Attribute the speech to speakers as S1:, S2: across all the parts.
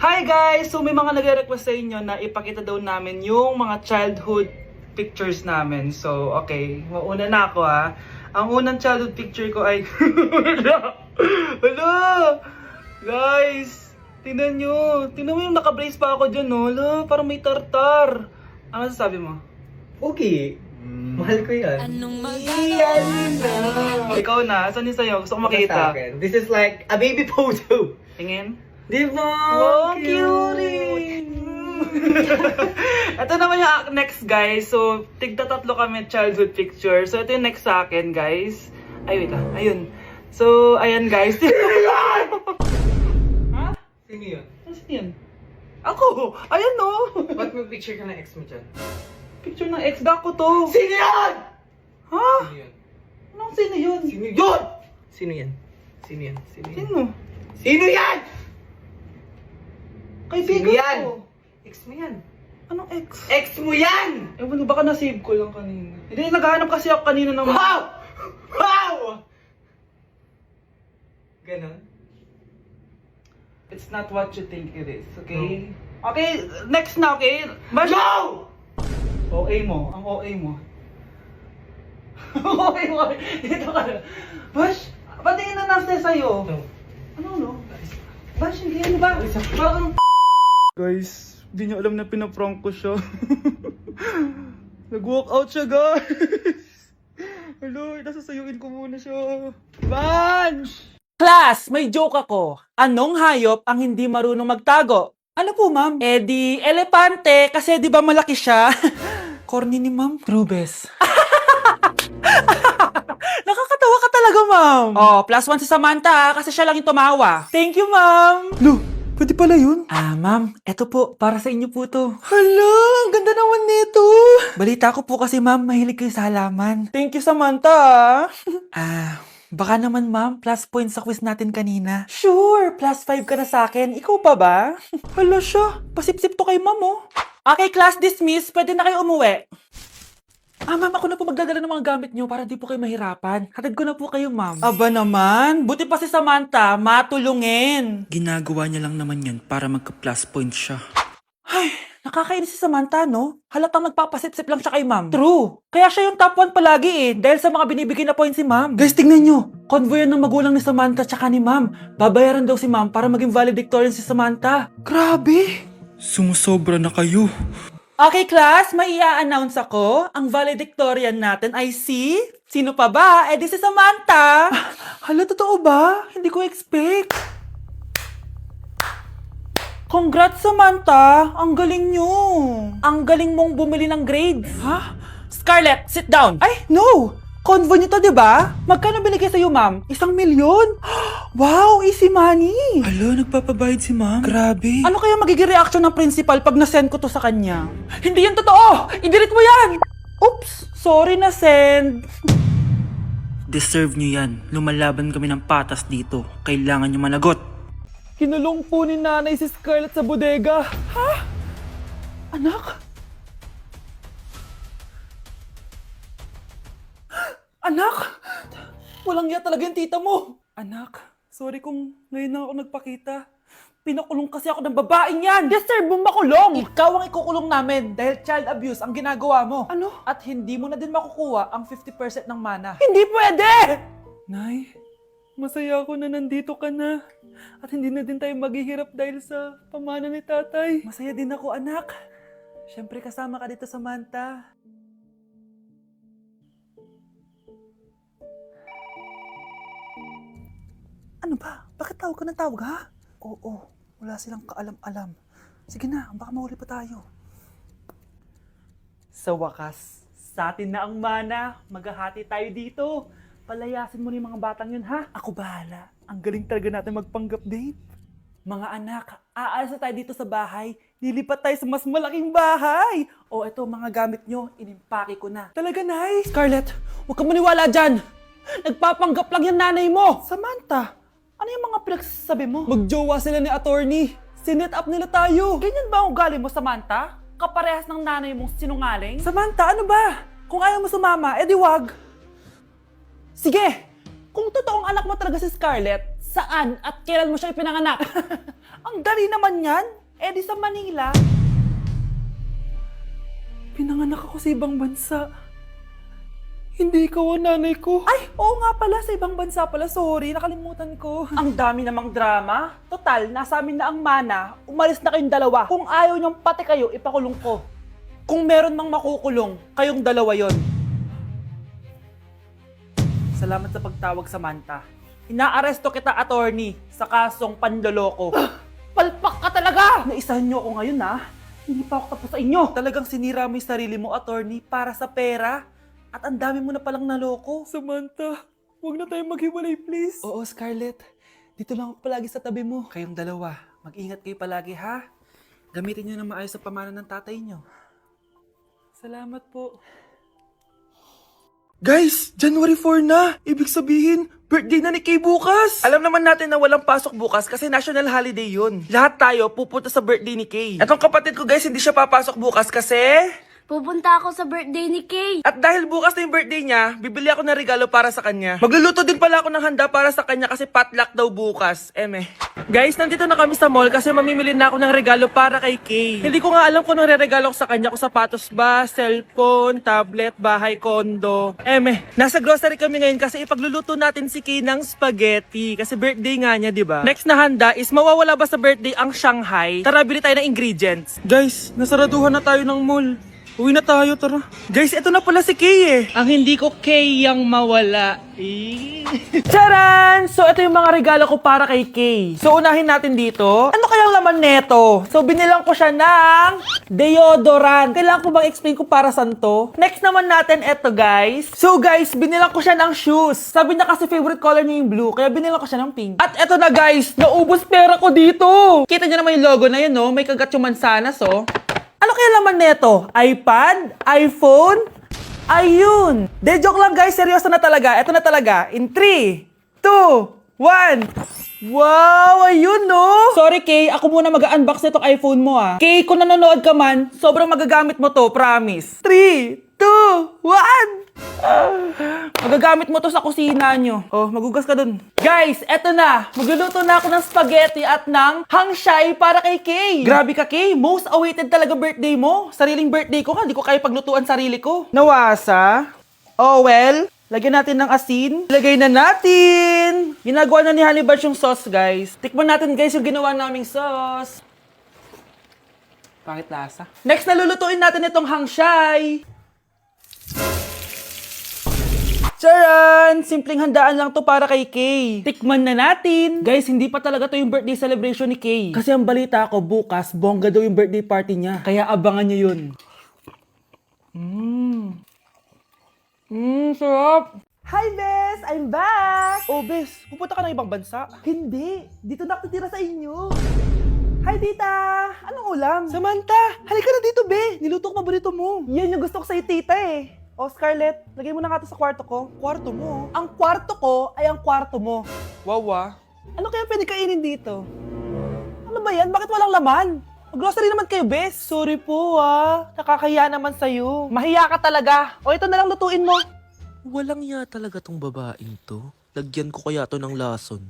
S1: Hi guys! So may mga nagre-request sa inyo na ipakita daw namin yung mga childhood pictures namin. So okay, mauna na ako ha. Ang unang childhood picture ko ay... Hala! Guys! Tingnan nyo! Tingnan mo yung naka-brace pa ako dyan, no? Hala, parang may tartar. Ano sasabi mo?
S2: Okay. Mahal ko yan.
S1: Ikaw na, saan yung sa'yo? Gusto ko makita.
S2: This is like a baby photo.
S1: Tingin?
S2: Di ba?
S1: Wow, cutie! Ito naman yung next guys. So, tigda tatlo kami childhood picture. So, ito yung next sa akin guys. Ay, wait lang. Ayun. So, ayan guys. Ha?
S2: Sino yun?
S1: Saan yun? Ako! Ayan no!
S2: Ba't may picture ka ng ex mo dyan?
S1: Picture ng ex ko to.
S2: Sino yan?
S1: Ha?
S2: Sino yun?
S1: Anong sino yun?
S2: Sino yun? Sino yan? Sino yan? Sino yan?
S1: Sino?
S2: Sino yan?
S1: Kaibigan
S2: Sino yan?
S1: ko.
S2: Ex mo yan.
S1: Anong ex?
S2: Ex mo yan!
S1: Ewan, baka na-save ko lang kanina. Hindi, naghahanap kasi ako kanina ng...
S2: Wow! Wow! Ganon?
S1: It's not what you think it is, okay? Okay, next na, okay? Bash!
S2: No!
S1: OA mo, ang OA mo. OA mo, dito ka na. Bash, patingin na nasa sa'yo.
S2: No.
S1: Ano, no? Bash, hindi, ano ba? Parang... Guys, hindi niyo alam na pinaprank ko siya. Nag-walk out siya, guys. Hello, nasasayuin ko muna siya. Bash! Class, may joke ako. Anong hayop ang hindi marunong magtago? Ano po, ma'am? Eh di, elepante, kasi di ba malaki siya? Corny ni ma'am. Rubes. Nakakatawa ka talaga, ma'am. Oh, +1 si Samantha, kasi siya lang yung tumawa. Thank you, ma'am. Lo, pwede pala yun? Ah, ma'am, eto po, para sa inyo po to. Hala, ang ganda naman nito. Balita ko po kasi, ma'am, mahilig kayo sa halaman. Thank you, Samantha. Baka naman ma'am, plus points sa quiz natin kanina. Sure, +5 ka na sa akin. Ikaw pa ba? Hala siya, pasip-sip to kay ma'am oh. Okay, class dismiss. Pwede na kayo umuwi. Ma'am, ako na po magdadala ng mga gamit nyo para di po kayo mahirapan. Hatid ko na po kayo, ma'am. Aba naman, buti pa si Samantha, matulungin. Ginagawa niya lang naman yun para magka-plus points siya. Ay, nakakainis si Samantha, no? Halatang nagpapasip-sip lang siya kay ma'am. True. Kaya siya yung top 1 palagi eh, dahil sa mga binibigay na points si ma'am. Guys, tingnan nyo. Convoy yan ng magulang ni Samantha tsaka ni ma'am. Babayaran daw si ma'am para maging valedictorian si Samantha. Grabe. Sumusobra na kayo. Okay, class, may i-announce ako. Ang valedictorian natin ay si... Sino pa ba? Eh, di si Samantha. Hala, totoo ba? Hindi ko expect. Congrats, Samantha! Ang galing nyo! Ang galing mong bumili ng grades! Ha? Scarlett, sit down! Ay, no! Convo nyo to, diba? Magkano binigay sa'yo, ma'am? 1 milyon? Wow, easy money! Hala, nagpapabayad si ma'am? Grabe! Ano kaya magiging reaction ng principal pag nasend ko to sa kanya? Hindi yan totoo! I-delete mo yan! Oops! Sorry na send! Deserve nyo yan. Lumalaban kami ng patas dito. Kailangan nyo managot. Kinulong po ni nanay si Scarlett sa bodega. Ha? Anak? Anak? Walang iya talaga yung tita mo. Anak, sorry kung ngayon na ako nagpakita. Pinakulong kasi ako ng babaeng yan. Deserve mo makulong. Ikaw ang ikukulong namin dahil child abuse ang ginagawa mo. Ano? At hindi mo na din makukuha ang 50% ng mana. Hindi pwede! Nay, masaya ako na nandito ka na. At hindi na din tayo maghihirap dahil sa pamana ni tatay. Masaya din ako, anak. Siyempre kasama ka dito, Samantha. Ano ba? Bakit tawag ka ng tawag, ha? Oo, wala silang kaalam-alam. Sige na, baka mahuli pa tayo. Sa wakas, sa atin na ang mana. Maghahati tayo dito. Palayasin mo na yung mga batang yun, ha? Ako bahala. Ang galing talaga natin magpanggap, Dave. Mga anak, aalis na tayo dito sa bahay. Lilipat tayo sa mas malaking bahay. O eto, mga gamit nyo, inimpake ko na. Talaga, nice. Scarlett, huwag ka maniwala dyan. Nagpapanggap lang yung nanay mo. Samantha, ano yung mga pinagsasabi mo? Magjowa sila ni attorney. Sinet up nila tayo. Ganyan ba ang ugali mo, Samantha? Kaparehas ng nanay mong sinungaling? Samantha, ano ba? Kung ayaw mo sumama, edi wag. Sige, kung totoong anak mo talaga si Scarlett, saan at kailan mo siya ipinanganak? Ang dali naman yan. Eh di sa Manila. Pinanganak ako sa ibang bansa. Hindi ikaw ang nanay ko. Ay, oo nga pala, sa ibang bansa pala. Sorry, nakalimutan ko. Ang dami namang drama. Total, nasa amin na ang mana. Umalis na kayong dalawa. Kung ayaw niyong pati kayo, ipakulong ko. Kung meron mang makukulong, kayong dalawa yon. Salamat sa pagtawag, Samantha. Inaaresto kita, attorney, sa kasong panloloko. Palpak ka talaga! Naisahan niyo ako ngayon, ha? Hindi pa ako tapos sa inyo. Talagang sinira mo yung sarili mo, attorney, para sa pera. At ang dami mo na palang naloko. Samantha, huwag na tayong maghiwalay, please. Oo, Scarlett. Dito lang ako palagi sa tabi mo. Kayong dalawa, mag-ingat kayo palagi, ha? Gamitin niyo na maayos sa pamana ng tatay niyo. Salamat po. Guys, January 4 na! Ibig sabihin, birthday na ni Kay bukas! Alam naman natin na walang pasok bukas kasi national holiday yun. Lahat tayo pupunta sa birthday ni Kay. Etong kapatid ko guys, hindi siya papasok bukas kasi...
S3: Pupunta ako sa birthday ni Kay.
S1: At dahil bukas na yung birthday niya, bibili ako ng regalo para sa kanya. Magluluto din pala ako ng handa para sa kanya kasi potluck daw bukas. Guys, nandito na kami sa mall kasi mamimili na ako ng regalo para kay Kay. Hindi ko nga alam kung anong regalo ko sa kanya. Kung sapatos ba, cellphone, tablet, bahay, kondo. Nasa grocery kami ngayon kasi ipagluluto natin si Kay ng spaghetti. Kasi birthday nga niya, di ba? Next na handa is mawawala ba sa birthday ang Shanghai? Tara, bili tayo ng ingredients. Guys, nasaraduhan na tayo ng mall. Uwi na tayo, tara. Guys, ito na pala si Kay eh. Ang hindi ko Kay yang mawala. Charan! So, ito yung mga regalo ko para kay Kay. So, unahin natin dito. Ano kayang laman neto? So, binilang ko siya ng deodorant. Kailangan ko bang explain ko para saan to? Next naman natin ito, guys. So, guys, binilang ko siya ng shoes. Sabi na kasi favorite color niya yung blue, kaya binilang ko siya ng pink. At ito na, guys. Naubos pera ko dito. Kita niyo naman yung logo na yun, no? May kagat yung mansanas, oh. Ano kaya laman neto? iPad? iPhone? Ayun! De, joke lang guys, seryoso na talaga. Ito na talaga. In 3, 2, 1. Wow! Ayun no! Sorry Kay, ako muna mag-unbox nitong iPhone mo ah. Kay, kung nanonood ka man, sobrang magagamit mo to, promise. 3, 2, 1! Magagamit mo to sa kusina nyo. Oh, magugas ka dun. Guys, eto na. Magluluto na ako ng spaghetti at ng hangshai para kay Kay. Grabe ka, Kay. Most awaited talaga birthday mo. Sariling birthday ko ka. Hindi ko kaya paglutuan sarili ko. Nawasa. Oh, well. Lagyan natin ng asin. Lagay na natin. Ginagawa na ni Honey Bunch yung sauce, guys. Tikman natin, guys, yung ginawa naming sauce. Pangit lasa. Next, nalulutuin natin itong hangshai. Charan! Simpleng handaan lang to para kay Kay. Tikman na natin. Guys, hindi pa talaga to yung birthday celebration ni Kay. Kasi ang balita ko, bukas, bongga daw yung birthday party niya. Kaya abangan niyo yun. Sarap! Hi, Bes! I'm back! Oh, Bes, pupunta ka ng ibang bansa? Hindi. Dito na ako titira sa inyo. Hi, tita! Anong ulam? Samantha, halika na dito, Be! Niluto ko paborito mo. Yan yung gusto ko sa'yo, tita eh. Oh, Scarlett, lagay mo na nga to sa kwarto ko. Kwarto mo? Ang kwarto ko ay ang kwarto mo. Wawa. Ano kaya pwede kainin dito? Ano ba yan? Bakit walang laman? Grocery naman kayo, Bes. Sorry po ah. Nakakahiya naman sa'yo. Mahiya ka talaga. O ito na lang lutuin mo.
S4: Walang ya talaga tong babaeng to. Lagyan ko kaya to ng lason.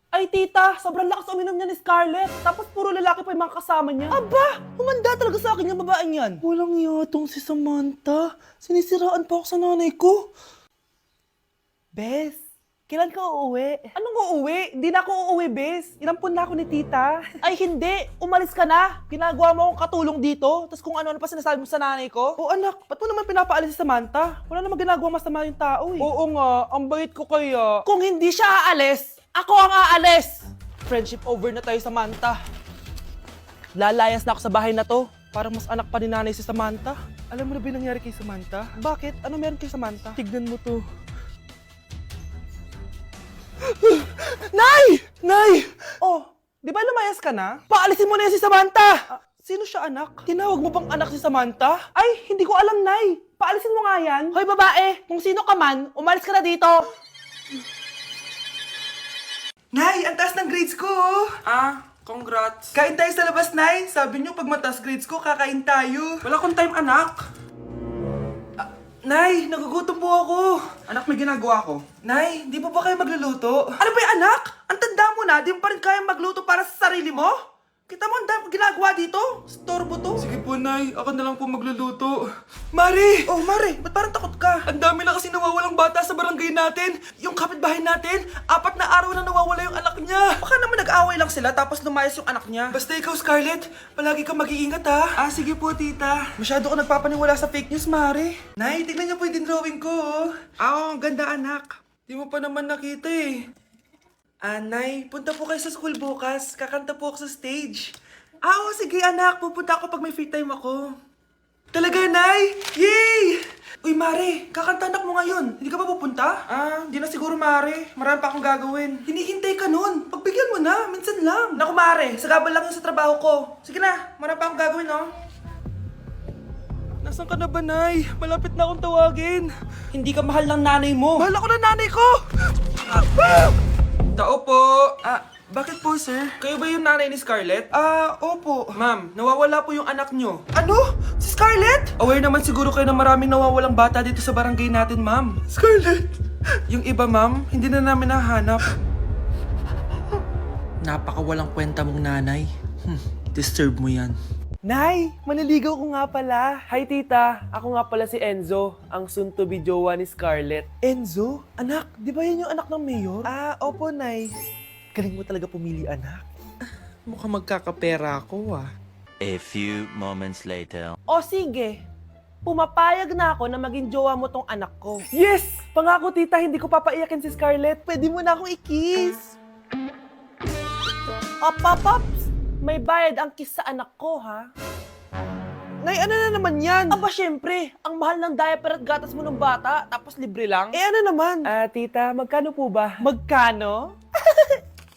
S1: Ay, tita, sobrang lakas uminom niya ni Scarlett. Tapos puro lalaki pa yung mga kasama niya. Aba, humanda talaga sa akin yung babaeng yan. Walang yatong si Samantha. Sinisiraan pa ako sa nanay ko. Bes, kailan ka uuwi? Anong uuwi? Hindi na ako uuwi, Bes. Inampun na ako ni tita. Ay, hindi. Umalis ka na. Ginagawa mo akong katulong dito. Tapos kung ano-ano pa sinasabi mo sa nanay ko. O anak, ba't mo naman pinapaalis si Samantha? Wala naman ginagawa masama yung tao eh. Oo nga, ang bait ko kaya. Kung hindi siya aalis, ako ang aalis! Friendship over na tayo, Samantha. Lalayas na ako sa bahay na to. Parang mas anak pa ni nanay si Samantha. Alam mo na ba yung nangyari kay Samantha? Bakit? Ano meron kay Samantha? Tignan mo to. Nay! Nay! Oh, di ba lumayas ka na? Paalisin mo na yan si Samantha! Sino siya anak? Tinawag mo bang anak si Samantha? Ay, hindi ko alam, Nay. Paalisin mo nga yan. Hoy, babae! Kung sino ka man, umalis ka na dito. Nay, ang taas ng grades ko, oh. Congrats. Kain tayo sa labas, Nay. Sabi niyo, pag mataas grades ko, kakain tayo. Wala akong time, anak. Nay, nagugutom po ako. Anak, may ginagawa ko. Nay, di po ba kayo magluluto? Ano ba yung anak? Ang tanda mo na, di mo pa rin kaya magluto para sa sarili mo? Kita mo, ang dami kong ginagawa dito. Storbo to. Sige po, Nay. Ako na lang po magluluto. Mari! Oh, Mari, ba't parang takot ka? Ang dami na kasi nawawalang bata sa barangay natin. Yung kapitbahay natin, 4 na araw na nawawala yung anak niya. Baka naman nag-away lang sila tapos lumayas yung anak niya. Basta ikaw, Scarlett, palagi kang mag-iingat ha. Ah, sige po, tita. Masyado ka nagpapaniwala sa fake news, Mari. Nay, tignan niyo po yung drawing ko. Ah, ang ganda, anak. Di mo pa naman nakita eh. Nay, punta po kayo sa school bukas. Kakanta po ako sa stage. Oo, sige anak. Pupunta ako pag may free time ako. Talaga, Nay? Yay! Uy, Mare, kakanta anak mo ngayon. Hindi ka ba pupunta? Hindi na siguro, Mare. Marami pa akong gagawin. Hinihintay ka nun. Pagbigyan mo na, minsan lang. Naku, Mare, sagabal lang yun sa trabaho ko. Sige na, marami pa akong gagawin, no? Nasaan ka na ba, Nay? Malapit na akong tawagin. Hindi ka mahal ng nanay mo. Mahal ako ng nanay ko! Tao po. Bakit po, sir? Kayo ba yung nanay ni Scarlett? Opo. Ma'am, nawawala po yung anak nyo. Ano? Si Scarlett? Aware naman siguro kayo na maraming nawawalang bata dito sa barangay natin, ma'am. Scarlett? Yung iba, ma'am, hindi na namin nahanap. Napakawalang kwenta mong nanay. Disturb mo yan.
S5: Nay, maniligaw ko nga pala. Hi tita, ako nga pala si Enzo, ang soon-to-be jowa ni Scarlett.
S1: Enzo? Anak, di ba yan yung anak ng mayor? Opo, Nay. Galing mo talaga pumili, anak.
S4: Mukhang magkakapera ako
S6: A few moments later.
S5: O sige, pumapayag na ako na maging jowa mo tong anak ko. Yes! Pangako tita, hindi ko papaiyakin si Scarlett. Pwede mo na akong i-kiss. Pops! May bayad ang kiss sa anak ko, ha?
S1: Nay, ano na naman yan?
S5: Aba, syempre, ang mahal ng diaper at gatas mo ng bata, tapos libre lang.
S1: Ano naman?
S5: Tita, magkano po ba?
S1: Magkano?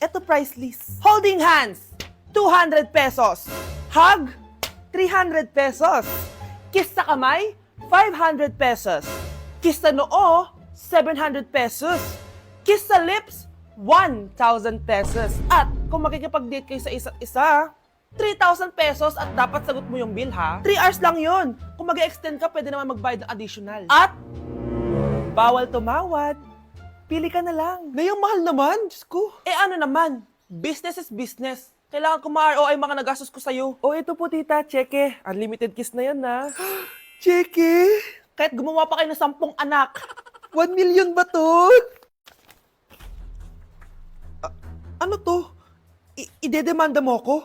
S5: Eto price list. Holding hands, 200 pesos. Hug, 300 pesos. Kiss sa kamay, 500 pesos. Kiss sa noo, 700 pesos. Kiss sa lips, 1,000 pesos. At kung makikipag-date kayo sa isa't isa, 3,000 pesos at dapat sagot mo yung bill, ha? 3 hours lang yon. Kung mag-extend ka, pwede naman magbayad ng additional. At bawal tumawad. Pili ka na lang.
S1: Ngayong mahal naman, Diyos ko.
S5: Ano naman? Business is business. Kailangan ko ma-ROI mga nagastos ko sa'yo. Ito po tita, cheque. Unlimited kiss na yan na.
S1: Cheque?
S5: Kahit gumawa pa kayo ng 10 anak.
S1: 1 million ba to? Ano to? Idedemanda mo ko?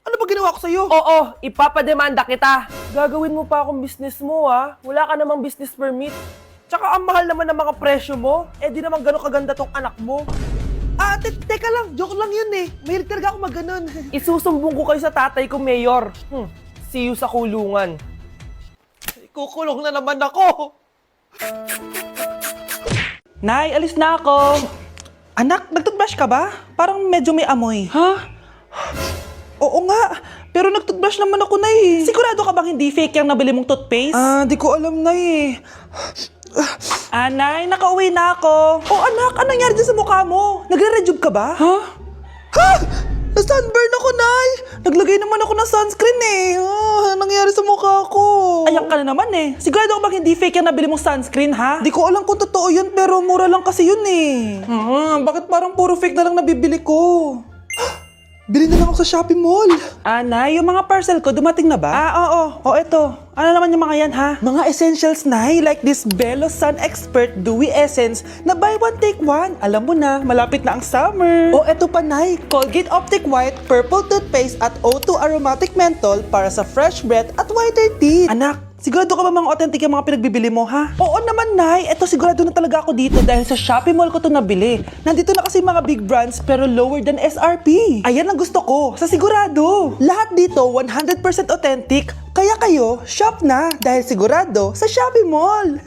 S1: Ano ba ginawa ko sa'yo?
S5: Oo, ipapademanda kita. Gagawin mo pa akong business mo, ha? Wala ka namang business permit. Tsaka ang mahal naman ng mga presyo mo. Di naman gano'ng kaganda tong anak mo.
S1: Teka lang. Joke lang yun eh. Mahilig talaga ako mag-ganon.
S5: Isusumbong ko kayo sa tatay ko, Mayor. See you sa kulungan.
S1: Kukulong na naman ako. Nay, alis na ako. Anak, nag-toothbrush ka ba? Parang medyo may amoy. Ha? Oo nga. Pero nag-toothbrush naman ako, Nay. Sigurado ka bang hindi fake yung nabili mong toothpaste? Di ko alam, Nay. Nay, nakauwi na ako. Anak, anong nangyari dyan sa mukha mo? Nagre-rejuve ka ba? Ha? Na-sunburn ako, Nay. Naglagay naman ako ng sunscreen eh. Anong nangyari sa mukha ko? Ayak ka na naman eh. Sigurado ka bang hindi fake yung nabili mong sunscreen, ha? Di ko alam kung totoo yun, pero mura lang kasi yun eh. Bakit parang puro fake na lang nabibili ko? Bili na lang ako sa Shopee Mall. Nay, yung mga parcel ko, dumating na ba? Oo. Eto. Ano naman yung mga yan, ha? Mga essentials, Nay, like this Belo Sun Expert Dewy Essence na buy one, take one. Alam mo na, malapit na ang summer. Eto pa, Nay, Colgate Optic White, Purple Toothpaste at O2 Aromatic Menthol para sa fresh breath at whiter teeth. Anak, sigurado ka ba mga authentic yung mga pinagbibili mo, ha? Oo naman, Nay. Eto, sigurado na talaga ako dito dahil sa Shopee Mall ko to nabili. Nandito na kasi mga big brands pero lower than SRP. Ayan ang gusto ko, sa sigurado. Lahat dito 100% authentic. Kaya kayo, shop na dahil sigurado sa Shopee Mall.